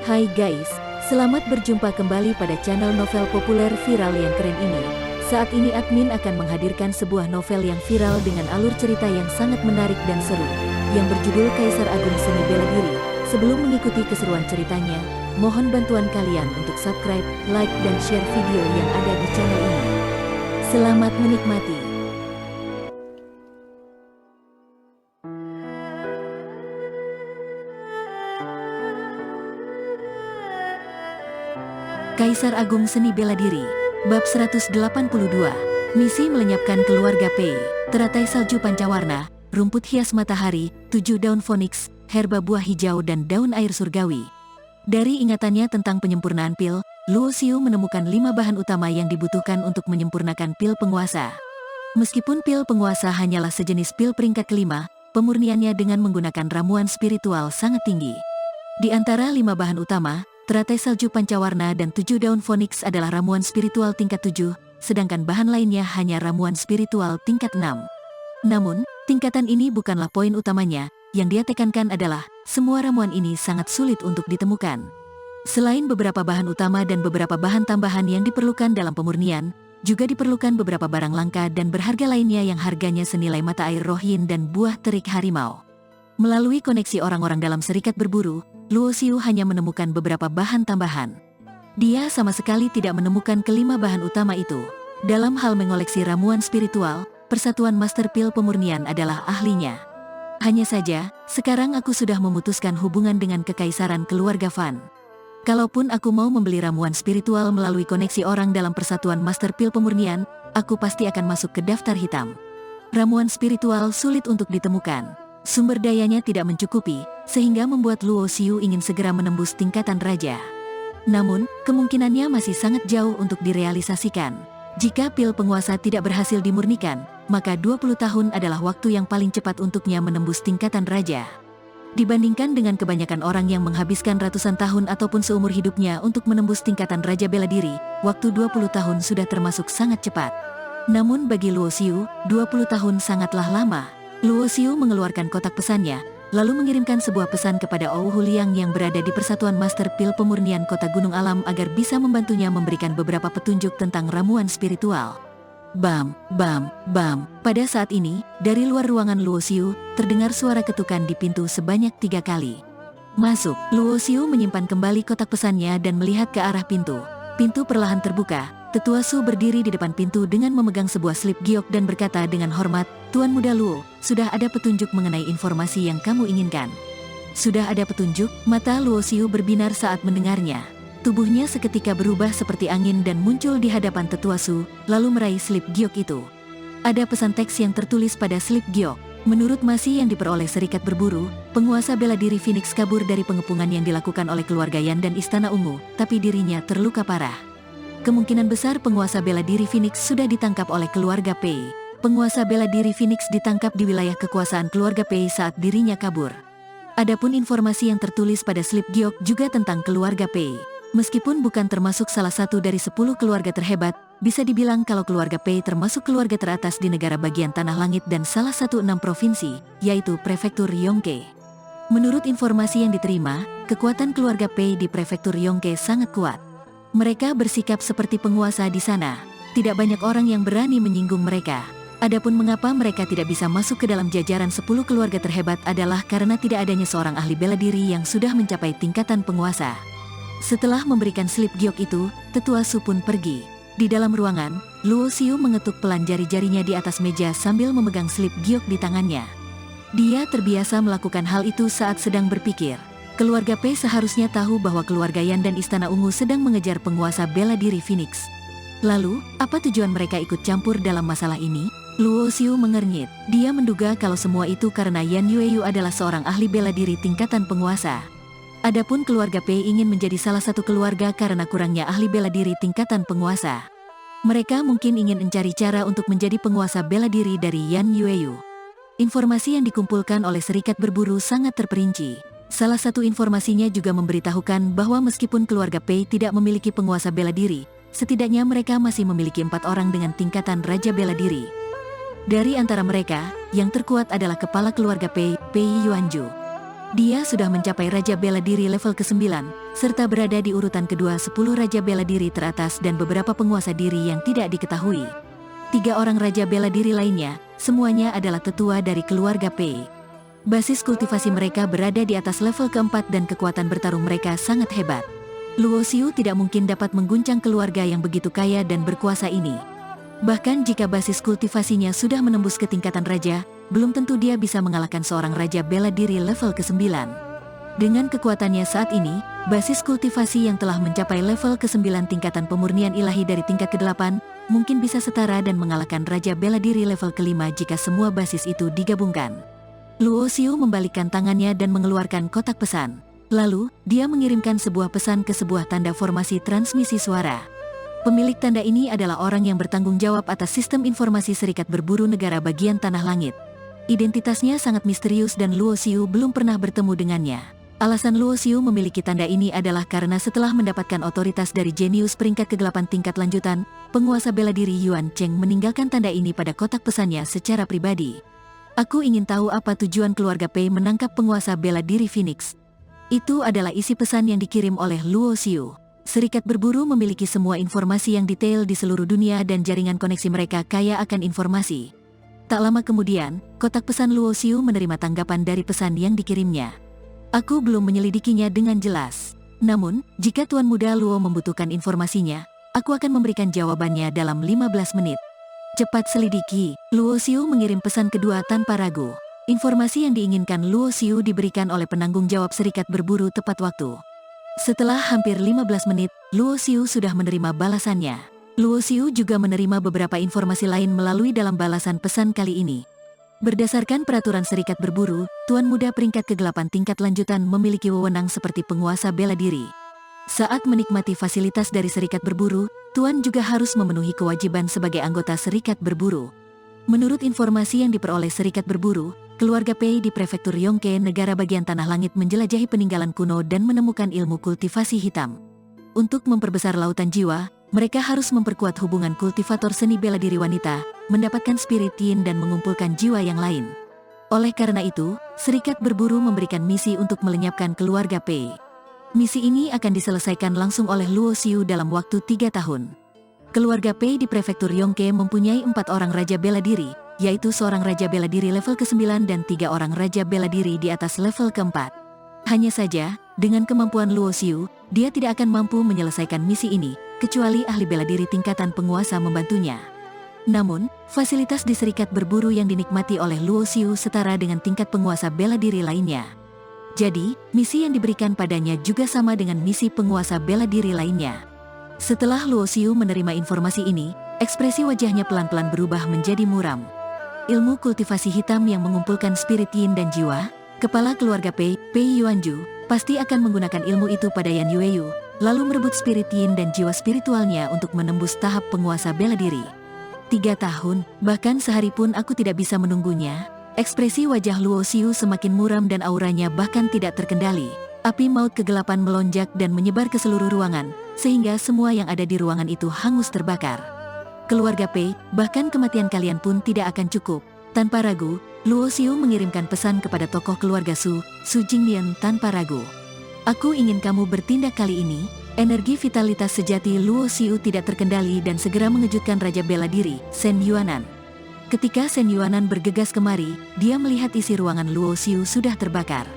Hai guys, selamat berjumpa kembali pada channel novel populer viral yang keren ini. Saat ini admin akan menghadirkan sebuah novel yang viral dengan alur cerita yang sangat menarik dan seru, yang berjudul Kaisar Agung Seni Bela Diri. Sebelum mengikuti keseruan ceritanya, mohon bantuan kalian untuk subscribe, like, dan share video yang ada di channel ini. Selamat menikmati. Kaisar Agung Seni Bela Diri, Bab 182, Misi Melenyapkan Keluarga Pei, Teratai Salju Pancawarna, Rumput Hias Matahari, 7 Daun Foniks, Herba Buah Hijau dan Daun Air Surgawi. Dari ingatannya tentang penyempurnaan pil, Luo Xiu menemukan 5 bahan utama yang dibutuhkan untuk menyempurnakan pil penguasa. Meskipun pil penguasa hanyalah sejenis pil peringkat kelima, pemurniannya dengan menggunakan ramuan spiritual sangat tinggi. Di antara 5 bahan utama, Teratai Salju Pancawarna dan 7 Daun Foniks adalah ramuan spiritual tingkat 7, sedangkan bahan lainnya hanya ramuan spiritual tingkat 6. Namun, tingkatan ini bukanlah poin utamanya, yang dia tekankan adalah, semua ramuan ini sangat sulit untuk ditemukan. Selain beberapa bahan utama dan beberapa bahan tambahan yang diperlukan dalam pemurnian, juga diperlukan beberapa barang langka dan berharga lainnya yang harganya senilai mata air roh yin dan buah terik harimau. Melalui koneksi orang-orang dalam serikat berburu, Luo Xiu hanya menemukan beberapa bahan tambahan. Dia sama sekali tidak menemukan kelima bahan utama itu. Dalam hal mengoleksi ramuan spiritual, Persatuan Master Pil Pemurnian adalah ahlinya. Hanya saja, sekarang aku sudah memutuskan hubungan dengan kekaisaran keluarga Fan. Kalaupun aku mau membeli ramuan spiritual melalui koneksi orang dalam Persatuan Master Pil Pemurnian, aku pasti akan masuk ke daftar hitam. Ramuan spiritual sulit untuk ditemukan. Sumber dayanya tidak mencukupi, sehingga membuat Luo Xiu ingin segera menembus tingkatan raja. Namun, kemungkinannya masih sangat jauh untuk direalisasikan. Jika pil penguasa tidak berhasil dimurnikan, maka 20 tahun adalah waktu yang paling cepat untuknya menembus tingkatan raja. Dibandingkan dengan kebanyakan orang yang menghabiskan ratusan tahun ataupun seumur hidupnya untuk menembus tingkatan raja bela diri, waktu 20 tahun sudah termasuk sangat cepat. Namun bagi Luo Xiu, 20 tahun sangatlah lama. Luo Xiu mengeluarkan kotak pesannya, lalu mengirimkan sebuah pesan kepada Ou Huliang yang berada di Persatuan Master Pil Pemurnian Kota Gunung Alam agar bisa membantunya memberikan beberapa petunjuk tentang ramuan spiritual. Bam, bam, bam. Pada saat ini, dari luar ruangan Luo Xiu, terdengar suara ketukan di pintu sebanyak 3 kali. Masuk. Luo Xiu menyimpan kembali kotak pesannya dan melihat ke arah pintu. Pintu perlahan terbuka. Tetua Su berdiri di depan pintu dengan memegang sebuah slip giok dan berkata dengan hormat, "Tuan Muda Luo, sudah ada petunjuk mengenai informasi yang kamu inginkan." Sudah ada petunjuk? Mata Luo Xiu berbinar saat mendengarnya. Tubuhnya seketika berubah seperti angin dan muncul di hadapan Tetua Su, lalu meraih slip giok itu. Ada pesan teks yang tertulis pada slip giok. Menurut masi yang diperoleh serikat berburu, penguasa bela diri Phoenix kabur dari pengepungan yang dilakukan oleh keluarga Yan dan Istana Ungu, tapi dirinya terluka parah. Kemungkinan besar penguasa bela diri Phoenix sudah ditangkap oleh keluarga Pei. Penguasa bela diri Phoenix ditangkap di wilayah kekuasaan keluarga Pei saat dirinya kabur. Adapun informasi yang tertulis pada slip giok juga tentang keluarga Pei. Meskipun bukan termasuk salah satu dari 10 keluarga terhebat, bisa dibilang kalau keluarga Pei termasuk keluarga teratas di negara bagian Tanah Langit dan salah satu 6 provinsi, yaitu Prefektur Yongke. Menurut informasi yang diterima, kekuatan keluarga Pei di Prefektur Yongke sangat kuat. Mereka bersikap seperti penguasa di sana. Tidak banyak orang yang berani menyinggung mereka. Adapun mengapa mereka tidak bisa masuk ke dalam jajaran 10 keluarga terhebat adalah karena tidak adanya seorang ahli bela diri yang sudah mencapai tingkatan penguasa. Setelah memberikan slip giok itu, Tetua Su pun pergi. Di dalam ruangan, Luo Xiu mengetuk pelan jari-jarinya di atas meja sambil memegang slip giok di tangannya. Dia terbiasa melakukan hal itu saat sedang berpikir. Keluarga Pei seharusnya tahu bahwa keluarga Yan dan Istana Ungu sedang mengejar penguasa bela diri Phoenix. Lalu, apa tujuan mereka ikut campur dalam masalah ini? Luo Xiu mengernyit. Dia menduga kalau semua itu karena Yan Yueyu adalah seorang ahli bela diri tingkatan penguasa. Adapun keluarga Pei ingin menjadi salah satu keluarga karena kurangnya ahli bela diri tingkatan penguasa. Mereka mungkin ingin mencari cara untuk menjadi penguasa bela diri dari Yan Yueyu. Informasi yang dikumpulkan oleh serikat berburu sangat terperinci. Salah satu informasinya juga memberitahukan bahwa meskipun keluarga Pei tidak memiliki penguasa bela diri, setidaknya mereka masih memiliki 4 orang dengan tingkatan raja bela diri. Dari antara mereka, yang terkuat adalah kepala keluarga Pei, Pei Yuanju. Dia sudah mencapai Raja Bela Diri level ke-9, serta berada di urutan kedua 10 Raja Bela Diri teratas dan beberapa penguasa diri yang tidak diketahui. 3 orang Raja Bela Diri lainnya, semuanya adalah tetua dari keluarga Pei. Basis kultivasi mereka berada di atas level keempat dan kekuatan bertarung mereka sangat hebat. Luo Xiu tidak mungkin dapat mengguncang keluarga yang begitu kaya dan berkuasa ini. Bahkan jika basis kultivasinya sudah menembus ke tingkatan raja, belum tentu dia bisa mengalahkan seorang Raja Bela Diri level ke-9. Dengan kekuatannya saat ini, basis kultivasi yang telah mencapai level ke-9 tingkatan pemurnian ilahi dari tingkat ke-8, mungkin bisa setara dan mengalahkan Raja Bela Diri level ke-5 jika semua basis itu digabungkan. Luo Xiu membalikkan tangannya dan mengeluarkan kotak pesan. Lalu, dia mengirimkan sebuah pesan ke sebuah tanda formasi transmisi suara. Pemilik tanda ini adalah orang yang bertanggung jawab atas sistem informasi Serikat Berburu Negara bagian Tanah Langit. Identitasnya sangat misterius dan Luo Xiu belum pernah bertemu dengannya. Alasan Luo Xiu memiliki tanda ini adalah karena setelah mendapatkan otoritas dari jenius peringkat ke-8 tingkat lanjutan, penguasa bela diri Yuan Cheng meninggalkan tanda ini pada kotak pesannya secara pribadi. Aku ingin tahu apa tujuan keluarga Pei menangkap penguasa bela diri Phoenix. Itu adalah isi pesan yang dikirim oleh Luo Xiu. Serikat Berburu memiliki semua informasi yang detail di seluruh dunia dan jaringan koneksi mereka kaya akan informasi. Tak lama kemudian, kotak pesan Luo Xiu menerima tanggapan dari pesan yang dikirimnya. Aku belum menyelidikinya dengan jelas. Namun, jika Tuan Muda Luo membutuhkan informasinya, aku akan memberikan jawabannya dalam 15 menit. Cepat selidiki. Luo Xiu mengirim pesan kedua tanpa ragu. Informasi yang diinginkan Luo Xiu diberikan oleh penanggung jawab Serikat Berburu tepat waktu. Setelah hampir 15 menit, Luo Xiu sudah menerima balasannya. Luo Xiu juga menerima beberapa informasi lain melalui dalam balasan pesan kali ini. Berdasarkan peraturan Serikat Berburu, Tuan Muda peringkat ke-8 tingkat lanjutan memiliki wewenang seperti penguasa bela diri. Saat menikmati fasilitas dari Serikat Berburu, Tuan juga harus memenuhi kewajiban sebagai anggota Serikat Berburu. Menurut informasi yang diperoleh Serikat Berburu, keluarga Pei di Prefektur Yongke, negara bagian Tanah Langit menjelajahi peninggalan kuno dan menemukan ilmu kultivasi hitam. Untuk memperbesar lautan jiwa, mereka harus memperkuat hubungan kultivator seni bela diri wanita, mendapatkan spirit yin dan mengumpulkan jiwa yang lain. Oleh karena itu, Serikat Berburu memberikan misi untuk melenyapkan keluarga Pei. Misi ini akan diselesaikan langsung oleh Luo Xiu dalam waktu 3 tahun. Keluarga Pei di Prefektur Yongke mempunyai 4 orang Raja Bela Diri, yaitu seorang Raja Bela Diri level ke-9 dan 3 orang Raja Bela Diri di atas level ke-4. Hanya saja, dengan kemampuan Luo Xiu, dia tidak akan mampu menyelesaikan misi ini, kecuali ahli bela diri tingkatan penguasa membantunya. Namun, fasilitas di Serikat Berburu yang dinikmati oleh Luo Xiu setara dengan tingkat penguasa bela diri lainnya. Jadi, misi yang diberikan padanya juga sama dengan misi penguasa bela diri lainnya. Setelah Luo Xiu menerima informasi ini, ekspresi wajahnya pelan-pelan berubah menjadi muram. Ilmu kultivasi hitam yang mengumpulkan spirit yin dan jiwa, kepala keluarga Pei, Pei Yuanju, pasti akan menggunakan ilmu itu pada Yan Yueyu, lalu merebut spirit yin dan jiwa spiritualnya untuk menembus tahap penguasa bela diri. 3 tahun, bahkan sehari pun aku tidak bisa menunggunya. Ekspresi wajah Luo Xiu semakin muram dan auranya bahkan tidak terkendali. Api maut kegelapan melonjak dan menyebar ke seluruh ruangan, sehingga semua yang ada di ruangan itu hangus terbakar. Keluarga Pei, bahkan kematian kalian pun tidak akan cukup. Tanpa ragu, Luo Xiu mengirimkan pesan kepada tokoh keluarga Su Jingnian tanpa ragu. Aku ingin kamu bertindak kali ini. Energi vitalitas sejati Luo Xiu tidak terkendali dan segera mengejutkan Raja Bela Diri, Shen Yuanan. Ketika Shen Yuanan bergegas kemari, dia melihat isi ruangan Luo Xiu sudah terbakar.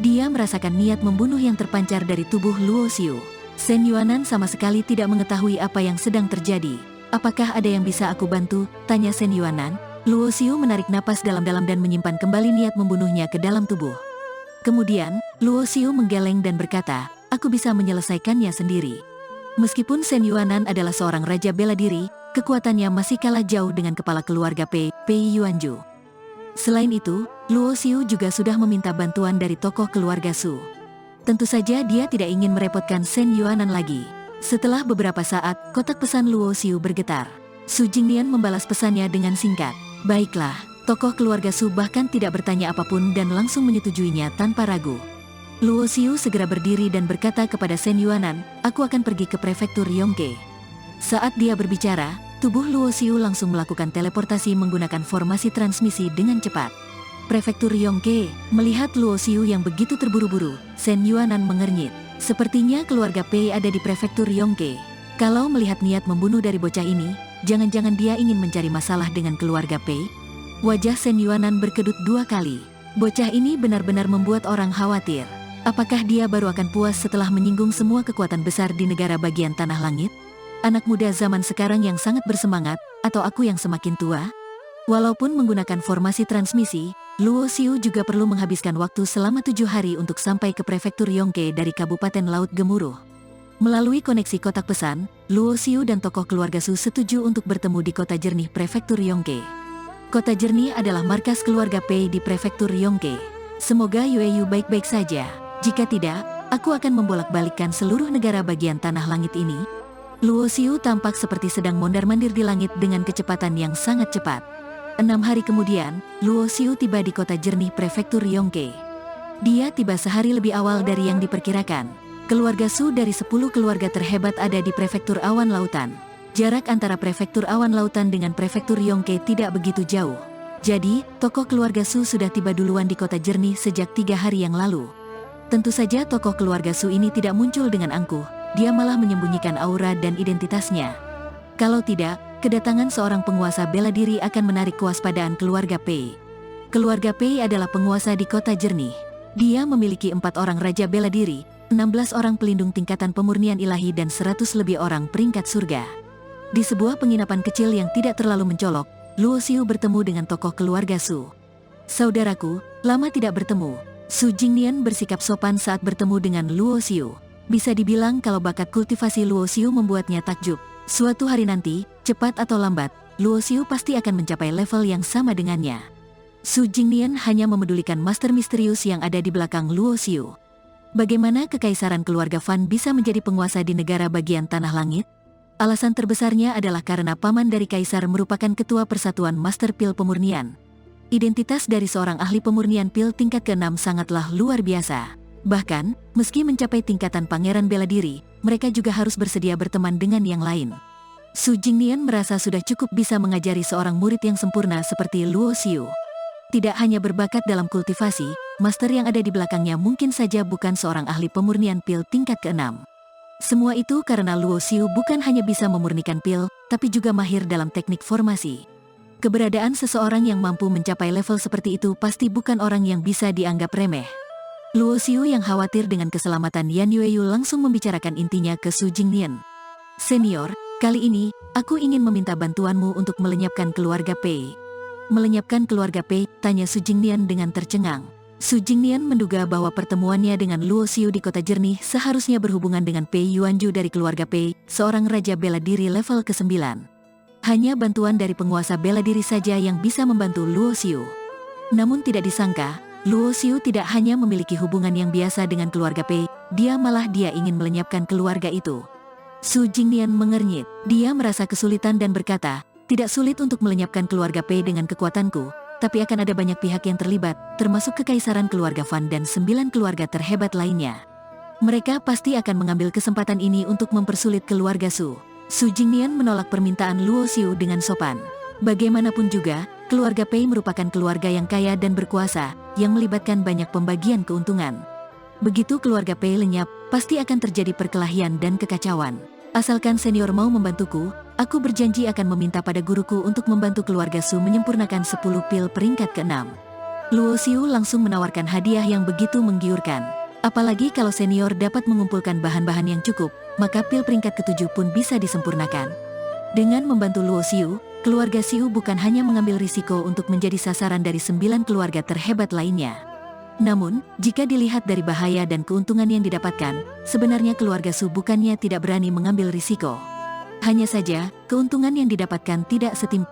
Dia merasakan niat membunuh yang terpancar dari tubuh Luo Xiu. Shen Yuanan sama sekali tidak mengetahui apa yang sedang terjadi. Apakah ada yang bisa aku bantu? Tanya Shen Yuanan. Luo Xiu menarik napas dalam-dalam dan menyimpan kembali niat membunuhnya ke dalam tubuh. Kemudian, Luo Xiu menggeleng dan berkata, aku bisa menyelesaikannya sendiri. Meskipun Shen Yuanan adalah seorang Raja Bela Diri, kekuatannya masih kalah jauh dengan kepala keluarga Pei Yuanju. Selain itu, Luo Xiu juga sudah meminta bantuan dari tokoh keluarga Su. Tentu saja dia tidak ingin merepotkan Shen Yuanan lagi. Setelah beberapa saat, kotak pesan Luo Xiu bergetar. Su Jingnian membalas pesannya dengan singkat. Baiklah, tokoh keluarga Su bahkan tidak bertanya apapun dan langsung menyetujuinya tanpa ragu. Luo Xiu segera berdiri dan berkata kepada Shen Yuanan, aku akan pergi ke Prefektur Yongke. Saat dia berbicara, tubuh Luo Xiu langsung melakukan teleportasi menggunakan formasi transmisi dengan cepat. Prefektur Yongke, melihat Luo Xiu yang begitu terburu-buru, Shen Yuanan mengernyit. Sepertinya keluarga Pei ada di prefektur Yongke. Kalau melihat niat membunuh dari bocah ini, jangan-jangan dia ingin mencari masalah dengan keluarga Pei? Wajah Shen Yuanan berkedut 2 kali. Bocah ini benar-benar membuat orang khawatir. Apakah dia baru akan puas setelah menyinggung semua kekuatan besar di negara bagian Tanah Langit? Anak muda zaman sekarang yang sangat bersemangat, atau aku yang semakin tua? Walaupun menggunakan formasi transmisi, Luo Xiu juga perlu menghabiskan waktu selama 7 hari untuk sampai ke prefektur Yongke dari Kabupaten Laut Gemuruh. Melalui koneksi kotak pesan, Luo Xiu dan tokoh keluarga Su setuju untuk bertemu di Kota Jernih prefektur Yongke. Kota Jernih adalah markas keluarga Pei di prefektur Yongke. Semoga Yueyu baik-baik saja. Jika tidak, aku akan membolak-balikkan seluruh negara bagian Tanah Langit ini. Luo Xiu tampak seperti sedang mondar-mandir di langit dengan kecepatan yang sangat cepat. 6 hari kemudian, Luo Xiu tiba di Kota Jernih prefektur Yongke. Dia tiba sehari lebih awal dari yang diperkirakan. Keluarga Su dari 10 keluarga terhebat ada di prefektur Awan Lautan. Jarak antara prefektur Awan Lautan dengan prefektur Yongke tidak begitu jauh. Jadi, tokoh keluarga Su sudah tiba duluan di Kota Jernih sejak 3 hari yang lalu. Tentu saja tokoh keluarga Su ini tidak muncul dengan angkuh, dia malah menyembunyikan aura dan identitasnya. Kalau tidak, kedatangan seorang penguasa bela diri akan menarik kewaspadaan keluarga Pei. Keluarga Pei adalah penguasa di Kota Jernih. Dia memiliki 4 orang raja bela diri, 16 orang pelindung tingkatan pemurnian ilahi dan 100 lebih orang peringkat surga. Di sebuah penginapan kecil yang tidak terlalu mencolok, Luo Xiu bertemu dengan tokoh keluarga Su. Saudaraku, lama tidak bertemu. Su Jingnian bersikap sopan saat bertemu dengan Luo Xiu. Bisa dibilang kalau bakat kultivasi Luo Xiu membuatnya takjub. Suatu hari nanti, cepat atau lambat, Luo Xiu pasti akan mencapai level yang sama dengannya. Su Jingnian hanya memedulikan master misterius yang ada di belakang Luo Xiu. Bagaimana kekaisaran keluarga Fan bisa menjadi penguasa di negara bagian Tanah Langit? Alasan terbesarnya adalah karena paman dari kaisar merupakan ketua persatuan Master Pil Pemurnian. Identitas dari seorang ahli pemurnian pil tingkat ke-6 sangatlah luar biasa. Bahkan, meski mencapai tingkatan pangeran bela diri, mereka juga harus bersedia berteman dengan yang lain. Su Jingnian merasa sudah cukup bisa mengajari seorang murid yang sempurna seperti Luo Xiu. Tidak hanya berbakat dalam kultivasi, master yang ada di belakangnya mungkin saja bukan seorang ahli pemurnian pil tingkat ke-6. Semua itu karena Luo Xiu bukan hanya bisa memurnikan pil, tapi juga mahir dalam teknik formasi. Keberadaan seseorang yang mampu mencapai level seperti itu pasti bukan orang yang bisa dianggap remeh. Luo Xiu yang khawatir dengan keselamatan Yan Yueyu langsung membicarakan intinya ke Su Jingnian. Senior, kali ini, aku ingin meminta bantuanmu untuk melenyapkan keluarga Pei. Melenyapkan keluarga Pei, tanya Su Jingnian dengan tercengang. Su Jingnian menduga bahwa pertemuannya dengan Luo Xiu di Kota Jernih seharusnya berhubungan dengan Pei Yuanju dari keluarga Pei, seorang raja bela diri level ke-9. Hanya bantuan dari penguasa bela diri saja yang bisa membantu Luo Xiu. Namun tidak disangka, Luo Xiu tidak hanya memiliki hubungan yang biasa dengan keluarga Pei, dia ingin melenyapkan keluarga itu. Su Jingnian mengernyit, dia merasa kesulitan dan berkata, tidak sulit untuk melenyapkan keluarga Pei dengan kekuatanku, tapi akan ada banyak pihak yang terlibat, termasuk kekaisaran keluarga Fan dan 9 keluarga terhebat lainnya. Mereka pasti akan mengambil kesempatan ini untuk mempersulit keluarga Su. Su Jingnian menolak permintaan Luo Xiu dengan sopan. Bagaimanapun juga, keluarga Pei merupakan keluarga yang kaya dan berkuasa, yang melibatkan banyak pembagian keuntungan. Begitu keluarga Pei lenyap, pasti akan terjadi perkelahian dan kekacauan. Asalkan senior mau membantuku, aku berjanji akan meminta pada guruku untuk membantu keluarga Su menyempurnakan 10 pil peringkat ke-6. Luo Xiu langsung menawarkan hadiah yang begitu menggiurkan. Apalagi kalau senior dapat mengumpulkan bahan-bahan yang cukup, maka pil peringkat ke-7 pun bisa disempurnakan. Dengan membantu Luo Xiu, keluarga Xiu bukan hanya mengambil risiko untuk menjadi sasaran dari 9 keluarga terhebat lainnya. Namun, jika dilihat dari bahaya dan keuntungan yang didapatkan, sebenarnya keluarga Su bukannya tidak berani mengambil risiko. Hanya saja, keuntungan yang didapatkan tidak setimpal.